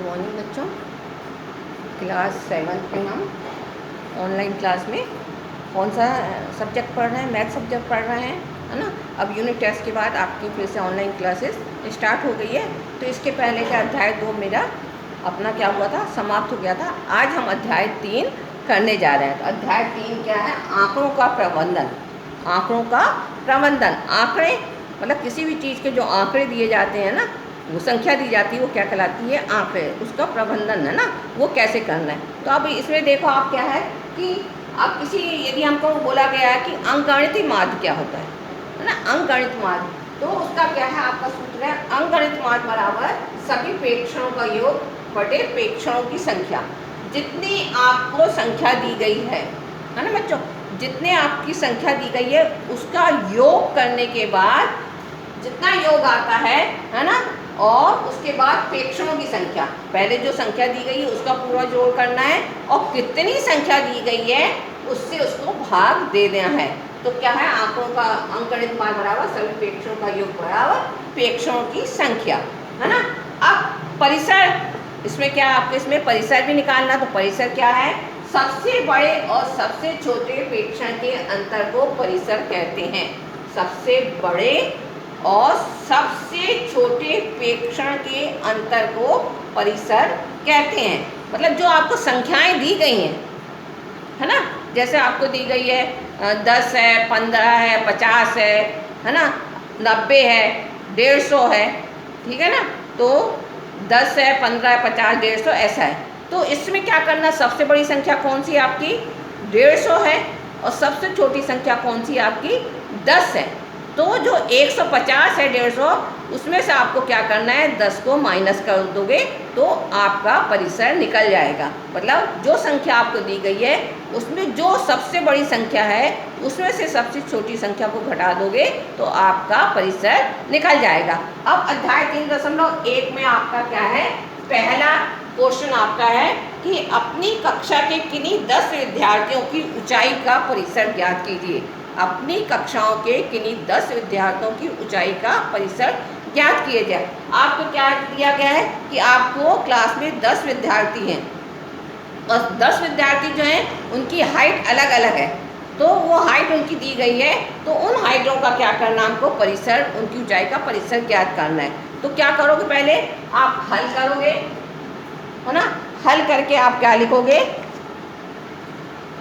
Good morning बच्चों। Class 7 में हम ऑनलाइन क्लास में कौन सा सब्जेक्ट पढ़ रहे हैं? मैथ सब्जेक्ट पढ़ रहे हैं, है ना। अब यूनिट टेस्ट के बाद आपकी फिर से ऑनलाइन क्लासेस स्टार्ट हो गई है। तो इसके पहले का अध्याय 2 मेरा अपना क्या हुआ था, समाप्त हो गया था। आज हम अध्याय 3 करने जा रहे हैं। तो अध्याय 3 क्या है? आँकड़ों का प्रबंधन। आँकड़ों का प्रबंधन, आँकड़े मतलब किसी भी चीज़ के जो आँकड़े दिए जाते हैं ना, वो संख्या दी जाती है, वो क्या कहलाती है? आँकड़े। उसका प्रबंधन है ना, वो कैसे करना है। तो अब इसमें देखो आप क्या है कि अब किसी यदि हमको बोला गया है कि अंकगणितीय माध्य क्या होता है ना, अंकगणित माध्य, तो उसका क्या है? आपका सूत्र है अंकगणित माध्य बराबर सभी प्रेक्षणों का योग बटे प्रेक्षणों की संख्या। जितनी आपको संख्या दी गई है ना बच्चों, जितने आपकी संख्या दी गई है उसका योग करने के बाद जितना योग आता है ना, और उसके बाद प्रेक्षणों की संख्या, पहले जो संख्या दी गई है उसका पूरा जोड़ करना है और कितनी संख्या दी गई है उससे उसको भाग दे देना है। तो क्या है? आंकड़ों का अंकगणित माध्य बराबर सभी प्रेक्षणों का योग बराबर प्रेक्षणों की संख्या, है ना। अब परिसर, इसमें क्या आपको इसमें परिसर भी निकालना। तो परिसर क्या है? सबसे बड़े और सबसे छोटे प्रेक्षण के अंतर को परिसर कहते हैं। सबसे बड़े और सबसे छोटे प्रेक्षण के अंतर को परिसर कहते हैं। मतलब जो आपको संख्याएं दी गई हैं, है ना, जैसे आपको दी गई है 10 है, 15 है, 50 है ना, 90 है, 150 है, ठीक है ना। तो 10 है, 15 है, 50, 150 ऐसा है। तो इसमें क्या करना, सबसे बड़ी संख्या कौन सी आपकी? 150 है और सबसे छोटी संख्या कौन सी आपकी? 10 है। तो जो 150 है 150, उसमें से आपको क्या करना है? 10 को माइनस कर दोगे तो आपका परिसर निकल जाएगा। मतलब जो संख्या आपको दी गई है उसमें जो सबसे बड़ी संख्या है उसमें से सबसे छोटी संख्या को घटा दोगे तो आपका परिसर निकल जाएगा। अब अध्याय 3.1 में आपका क्या है? पहला क्वेश्चन आपका है कि अपनी कक्षा के किन्हीं 10 विद्यार्थियों की ऊंचाई का परिसर ज्ञात कीजिए। अपनी कक्षाओं के किन्हीं 10 विद्यार्थियों की ऊंचाई का परिसर ज्ञात किए जाए। आपको क्या दिया गया है कि आपको क्लास में 10 विद्यार्थी हैं और 10 विद्यार्थी जो हैं उनकी हाइट अलग अलग है। तो वो हाइट उनकी दी गई है, तो उन हाइटों का क्या करना हमको? परिसर, उनकी ऊंचाई का परिसर ज्ञात करना है। तो क्या करोगे? पहले आप हल करोगे, है ना। हल करके आप क्या लिखोगे?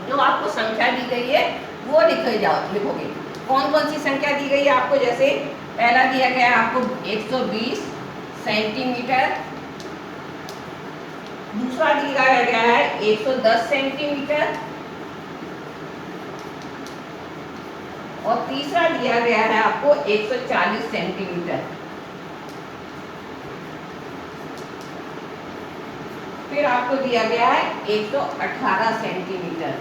जो आपको संख्या दी गई है वो लिखोगे। कौन कौन सी संख्या दी गई है आपको? जैसे पहला दिया गया है आपको 120 सेंटीमीटर, दूसरा दिया गया है 110 सेंटीमीटर और तीसरा दिया गया है आपको 140 सेंटीमीटर। फिर आपको दिया गया है 118 सेंटीमीटर।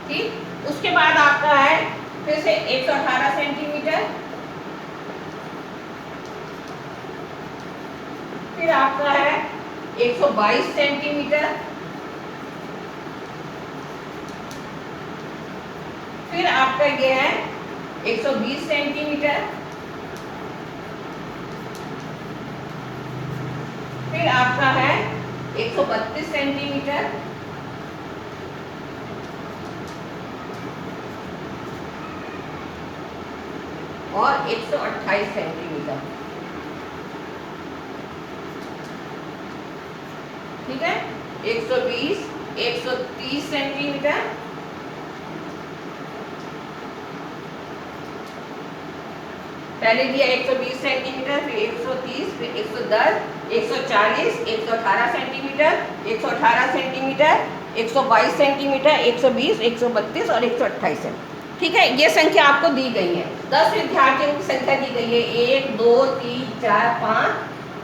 ठीक, उसके बाद आपका है फिर से 118 सेंटीमीटर, फिर आपका है 122 सेंटीमीटर, फिर आपका ये है 120 सेंटीमीटर, फिर आपका है 132 सेंटीमीटर, और 128 सेंटीमीटर। ठीक है, 120, 130 सेंटीमीटर, पहले दिया 120 सेंटीमीटर, फिर 130, फिर 110, 140, 118 सेंटीमीटर, 118 सेंटीमीटर, 122 सेंटीमीटर, 120, 132 और 128 सेंटीमीटर। ठीक है, ये संख्या आपको दी गई है। 10 विद्यार्थियों की संख्या दी गई है, 1 2 3 4 5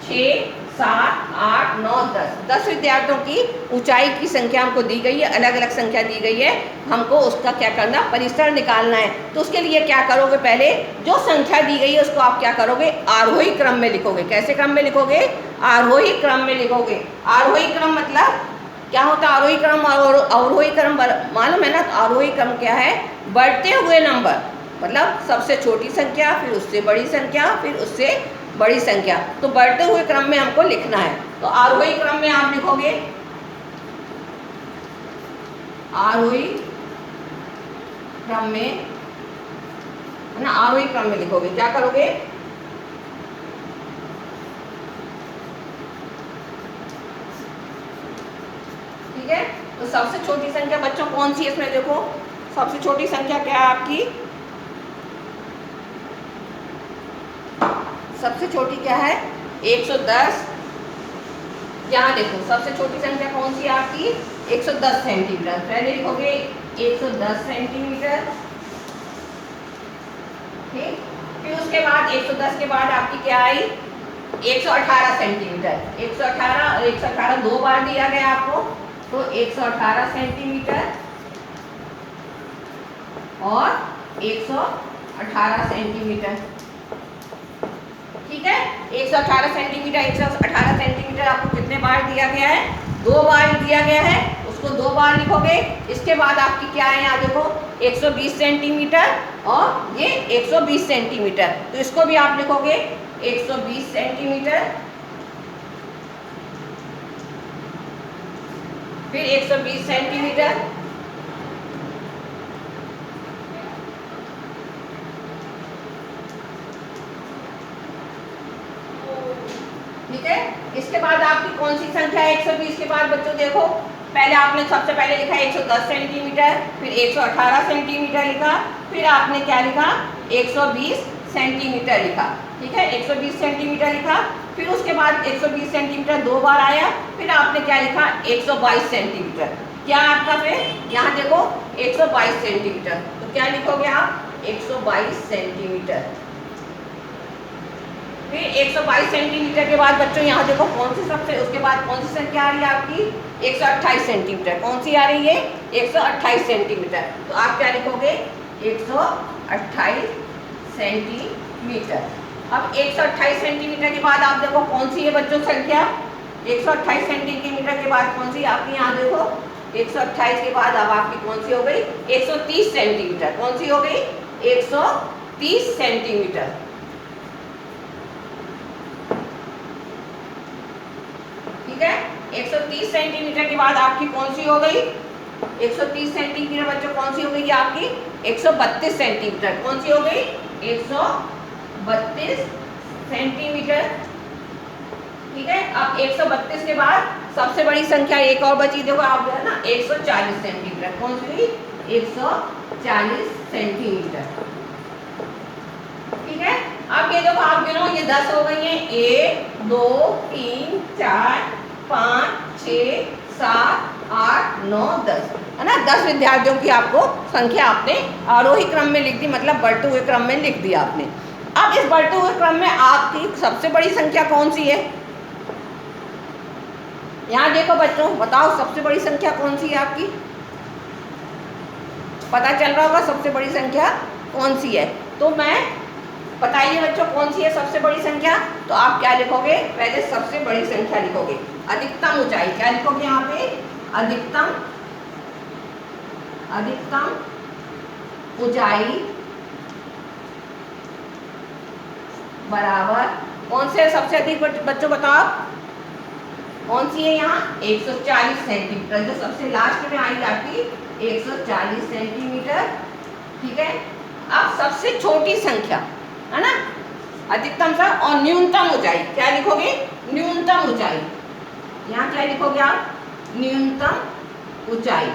6 7 8 9 10। 10 विद्यार्थियों की ऊंचाई की संख्या हमको दी गई है, अलग अलग संख्या दी गई है। हमको उसका क्या करना? परिसर निकालना है। तो उसके लिए क्या करोगे? पहले जो संख्या दी गई है उसको आप क्या करोगे? आरोही क्रम में लिखोगे। कैसे क्रम में लिखोगे? आरोही क्रम में लिखोगे। आरोही क्रम मतलब क्या होता है? आरोही क्रम और अवरोही क्रम मालूम है ना। तो आरोही क्रम क्या है? बढ़ते हुए नंबर, मतलब सबसे छोटी संख्या, फिर उससे बड़ी संख्या, फिर उससे बड़ी संख्या। तो बढ़ते हुए क्रम में हमको लिखना है। तो आरोही क्रम में आप लिखोगे, आरोही क्रम में, है ना, आरोही क्रम में लिखोगे। क्या करोगे, ठीक है। तो सबसे छोटी संख्या बच्चों कौन सी है इसमें, देखो सबसे छोटी संख्या क्या है आपकी, सबसे छोटी क्या है 110। यहाँ देखो सबसे छोटी संख्या कौन सी है आपकी 110 सेंटीमीटर। पहले लिखोगे 110 सेंटीमीटर, ठीक। फिर उसके बाद 110 के बाद आपकी क्या आई 118 सेंटीमीटर। 118 और 118 दो बार दिया गया आपको, तो 118 सेंटीमीटर और 118 सेंटीमीटर, ठीक है। 118 सेंटीमीटर 118 सेंटीमीटर आपको कितने बार दिया गया है, दो बार दिया गया है, उसको दो बार लिखोगे। इसके बाद आपकी क्या है, यहाँ देखो 120 सेंटीमीटर और ये 120 सेंटीमीटर, तो इसको भी आप लिखोगे 120 सेंटीमीटर, फिर 120 सेंटीमीटर, ठीक है। इसके बाद आपकी कौन सी संख्या है 120 के बाद बच्चों, देखो पहले आपने सबसे पहले लिखा 110 सेंटीमीटर, फिर 118 सेंटीमीटर लिखा, फिर आपने क्या लिखा 120 सेंटीमीटर लिखा, ठीक है। 120 सेंटीमीटर लिखा, फिर उसके बाद 120 सेंटीमीटर दो बार आया, फिर आपने क्या लिखा 122 सेंटीमीटर। क्या आपका फिर यहाँ देखो 122 सेंटीमीटर, तो क्या लिखोगे आप 122 सेंटीमीटर। फिर 122 सेंटीमीटर के बाद बच्चों यहाँ देखो कौन सी सबसे, उसके बाद कौन सी संख्या आ रही है आपकी 128 सेंटीमीटर। कौन सी आ रही है 128 सेंटीमीटर, तो आप क्या लिखोगे 128 सेंटीमीटर। अब 128 सेंटीमीटर के बाद आप देखो कौन सी है बच्चों संख्या, 128 सेंटीमीटर के बाद कौन सी आपकी, यहाँ देखो 128 के बाद अब आपकी कौन सी हो गई 130 सेंटीमीटर। कौन सी हो गई 130 सेंटीमीटर, ठीक है। 130 सेंटीमीटर के बाद आपकी कौन सी हो गई 130 सेंटीमीटर बच्चों कौन सी हो गई आपकी 132 सेंटीमीटर। कौन सी हो गई 132 सेंटीमीटर, ठीक है। अब 132 के बाद सबसे बड़ी संख्या एक और बची, देखो आप जो है ना 140 सेंटीमीटर। कौन सी हुई 140 सेंटीमीटर, ठीक है। अब ये देखो आप गिनो, ये 10 हो गई है, 1 2 3 4 5 6 7 8 9 10, है ना। 10 विद्यार्थियों की आपको संख्या आपने आरोही क्रम में लिख दी, मतलब बढ़ते हुए क्रम में लिख दिया आपने। अब इस बढ़ते हुए क्रम में आपकी सबसे बड़ी संख्या कौन सी है, यहाँ देखो बच्चों बताओ सबसे बड़ी संख्या कौन सी है आपकी, पता चल रहा होगा सबसे बड़ी संख्या कौन सी है। तो मैं बताइए बच्चों कौन सी है सबसे बड़ी संख्या, तो आप क्या लिखोगे पहले सबसे बड़ी संख्या लिखोगे, अधिकतम ऊंचाई क्या लिखोगे यहाँ पे अधिकतम ऊंचाई बराबर कौन से सबसे अधिक बच्चों बताओ कौन सी है यहाँ 140 सेंटीमीटर, जो सबसे लास्ट में आई आपकी 140 सेंटीमीटर, ठीक है। अब सबसे छोटी संख्या है ना, अधिकतम सा और न्यूनतम ऊंचाई क्या लिखोगे न्यूनतम ऊंचाई, यहाँ क्या लिखोगे आप न्यूनतम ऊंचाई,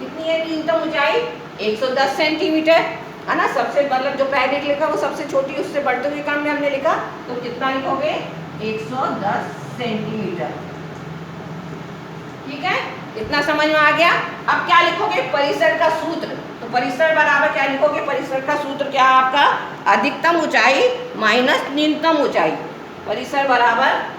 कितनी है न्यूनतम ऊंचाई 110 सेंटीमीटर, है ना। सबसे मतलब जो पहले लिखा वो सबसे छोटी, उससे बढ़ते हुए क्रम में हमने लिखा, तो कितना लिखोगे 110 सेंटीमीटर, ठीक है। इतना समझ में आ गया। अब क्या लिखोगे परिसर का सूत्र, तो परिसर बराबर क्या लिखोगे, परिसर का सूत्र क्या है आपका अधिकतम ऊंचाई माइनस न्यूनतम ऊंचाई, परिसर बराबर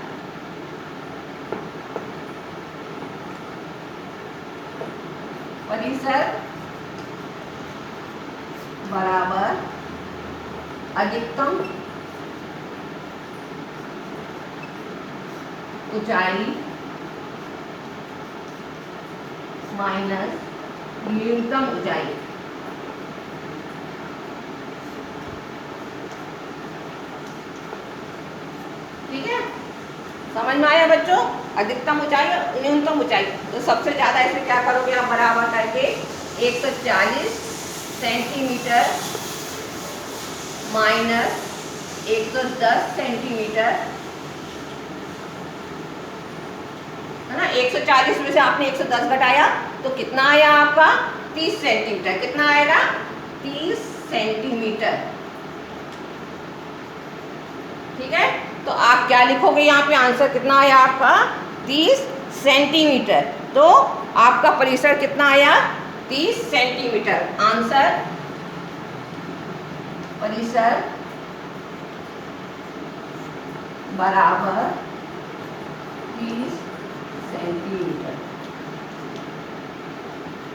अधिकतम ऊंचाई माइनस न्यूनतम ऊंचाई, समझ में आया बच्चों? अधिकतम ऊंचाई और न्यूनतम ऊंचाई, तो सबसे ज़्यादा इसमें क्या करोगे आप, बराबर करके 140 सेंटीमीटर माइनस 110 सेंटीमीटर, है ना। 140 में से आपने 110 घटाया तो कितना आया आपका, 30 सेंटीमीटर। कितना आएगा, 30 सेंटीमीटर। ठीक है, तो आप क्या लिखोगे यहाँ पे, आंसर कितना आया आपका, 30 सेंटीमीटर। तो आपका परिसर कितना आया, 30 सेंटीमीटर। आंसर परिसर बराबर 30 सेंटीमीटर।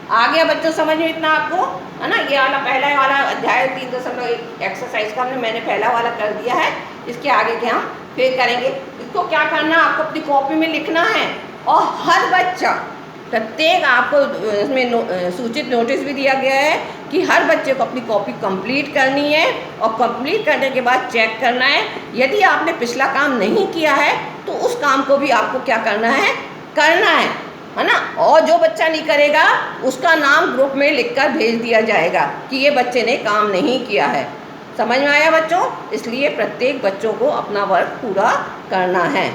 आ गया बच्चों समझ में इतना आपको, है ना। ये वाला पहला वाला अध्याय 3.1 एक्सरसाइज का मैंने पहला वाला कर दिया है। इसके आगे के हम फिर करेंगे। इसको क्या करना है, आपको अपनी कॉपी में लिखना है, और हर बच्चा, प्रत्येक आपको इसमें सूचित नोटिस भी दिया गया है कि हर बच्चे को अपनी कॉपी कंप्लीट करनी है, और कंप्लीट करने के बाद चेक करना है। यदि आपने पिछला काम नहीं किया है तो उस काम को भी आपको क्या करना है ना। और जो बच्चा नहीं करेगा उसका नाम ग्रुप में लिखकर भेज दिया जाएगा कि ये बच्चे ने काम नहीं किया है। समझ में आया बच्चों? इसलिए प्रत्येक बच्चों को अपना वर्क पूरा करना है।